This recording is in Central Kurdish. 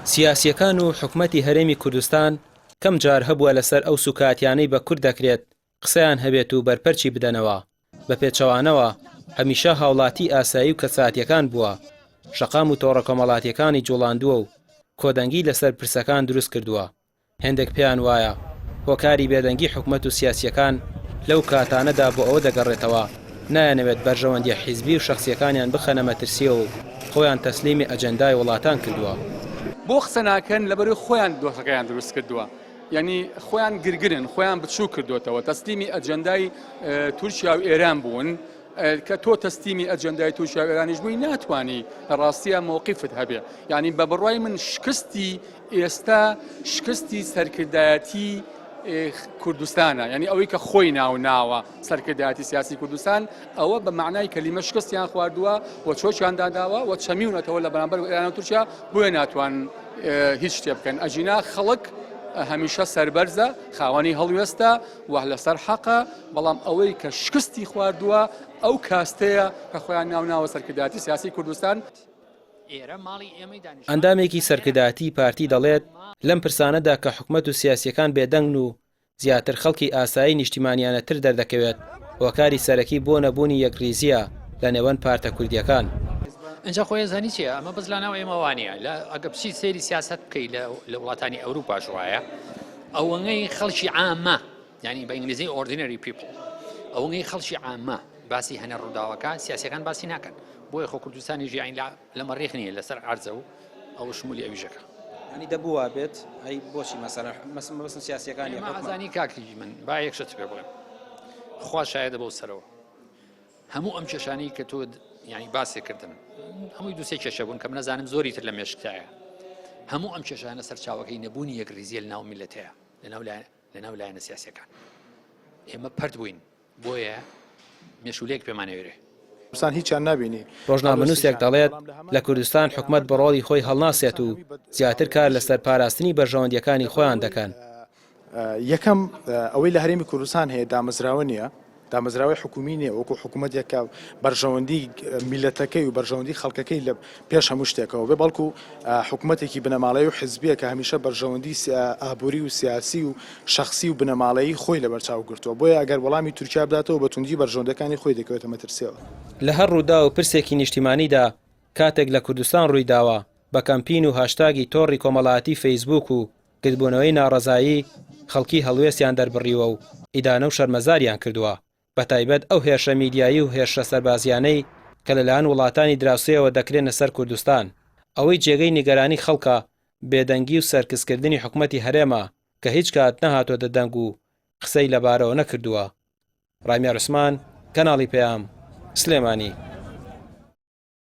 سیاسیەکان و حکومەتی هەرێمی کوردستان کەم جار هەبووە لەسەر ئەو سوکاتیانەی بە کورد دەکرێت قسەیان هەبێت و بەرپەرچی بدەنەوە. بە پێچەوانەوە هەمیشە هاوڵاتی ئاسایی و کەساتیەکان بووە، شەقام و تۆڕە کۆمەڵاتیەکانی جوڵاندووە و کۆدەنگی لەسەر پرسەکان دروست کردووە. هێندێک پێیان وایە هۆکاری بێدەنگی حکومەت و سیاسیەکان لەو کاتانەدا بۆ ئەوە دەگەڕێتەوە نایەنەوێت بەرژەوەندیە حیزبی و شخصیەکانیان بخەنە مەترسیەوە و خۆیان تەسلیمی ئەجەندای وڵاتان کردووە. بۆ قسە ناکەن لەبەروی خۆیان دۆخەکەیان دروست کردووە، یعنی خۆیان گرگرن، خۆیان بچوو کردوتەوە، تەسلیمی ئەجەندای تورکیا و ئێران بوون کە تۆ تەسلیمی ئەجەندای تورکیا و ئێرانیش بووی ناتوانی ڕاستیە مووقیفت هەبێ. یعنی بە بڕوای من شکستی ئێستا شکستی سەرکردایەتی کوردستانە، یعنی ئەوەی کە خۆی ناوە سەرکردایەتی سیاسی کوردستان ئەوە بە معنای کەلیمە شکستیان خواردووە و چۆچیان داداوە و چەمیونەتەوە لە بەرامبەر ئێران و تورکیا بۆیە ناتوان هیچ شتێ بکەن. ئەژینا خەڵک هەمیشە سەربەرزە، خاوەنی هەڵوێستە و لەسەر حەقە، بەڵام ئەوەی کە شکستی خواردووە ئەو کاستەیە کە خۆیان ناوە سەرکردایەتی سیاسی کوردستان. ئەندامێکی سەرکردایەتی پارتی دەڵێت لەم پرسانەدا کە حکومەت و سیاسیەکان بێدەنگ و زیاتر خەڵکی ئاسایی نیشتیمانیانەتر دەردەکەوێت هۆکاری سەرەکی بۆ نەبوونی یەکریزیە لە نێوان پارتە کوردیەکان. اینجا خۆی زانی چیە؟ ئەمە بەس لەناو ئێمەوانە لە ئەگە بچیت سێری سیاست بکەیت لە وڵاتانی ئەوروپاش وایە ئەوەی خەڵکی عامە، یعنی بە ئینگلیزی ordinary people، ئەوەی خەڵکی عامە باسی هەنە ڕووداوەکە سیاسیەکان باسی ناکەن. بۆیە خۆ کوردستانی ژیان لەمە ڕێک نییە لەسەر عەرزە و ئەو شمولی ئەویژەکە. ینی دەبووە بێت ئەی بۆچی مەسن سیاسیەکانی ئازانی کاکیجی من با یەکشت پێ بڵێم خوا شایەدە بەو سەرەوە هەموو ئەم کێشانەی کە تۆ ینی باسێکردن هەمووی دووسێ کێشە بوون کە من نەزانم زۆری تر لە مێشکتایە. هەموو ئەم کێشانە سەرچاوەکەی نەبوونی یەکریزیە لەناو میلەتەیە لەناو لایەنە سیاسیەکان. ئێمە پەرد بووین، بۆیە مێشولەیەک پێمانەوێرێ. کوردستان هیچیان نبینی. ڕۆژنامەنووسێک دەڵێت لە کوردستان حکومەت بە ڕۆڵی خۆی هەڵناسێت و زیاتر کار لەسەر پاراستنی بەرژەوەندیەکانی خۆیان دەکەن. یەکەم ئەوەی لە هەرێمی کوردستان هەیە دامەزراوە نییە، دامەزراوەی حکومی نیە، وەکو حکوومەتێکە بەرژەوەندی میلەتەکەی و بەرژەوەندی خەڵکەکەی لە پێش هەموو شتێکەوە بێ، بەڵکو حکوومەتێکی بنەماڵەیە و حزبیە کە هەمیشە بەرژەوەندی ئابووری و سیاسی و شخصی و بنەماڵەیی خۆی لە بەرچاو گرتووە. بۆیە ئەگەر وەڵامی تورکیا بداتەوە بە توندی بەرژەوەندەکانی خۆی دەکەوێتە مەترسیەوە. لە هەر ڕوودا و پرسێکی نیشتیمانیدا کاتێک لە کوردستان ڕوویداوە بە کەمپین و هاشتاگی تۆڕی کۆمەڵایەتی فەیسبوک و گردبوونەوەی ناڕەزایی خەڵکی هەڵوێستیان دەربڕیوە و ئیدانە و شەرمەزاریان کردووە، بەتایبەت ئەو هێرشە میدیایی و هێرشە سەربازیانەی کە لەلایەن وڵاتانی دراوسێەوە دەکرێنە سەر کوردستان. ئەوەی جێگەی نیگەرانی خەڵکە بێدەنگی و سەرکەسکردنی حکومەتی هەرێمە کە هیچ کات نەهاتۆتە دەنگ و قسەی لەبارەوە نەکردووە. ڕامیار عوسمان، کەناڵی پێام، سلێمانی.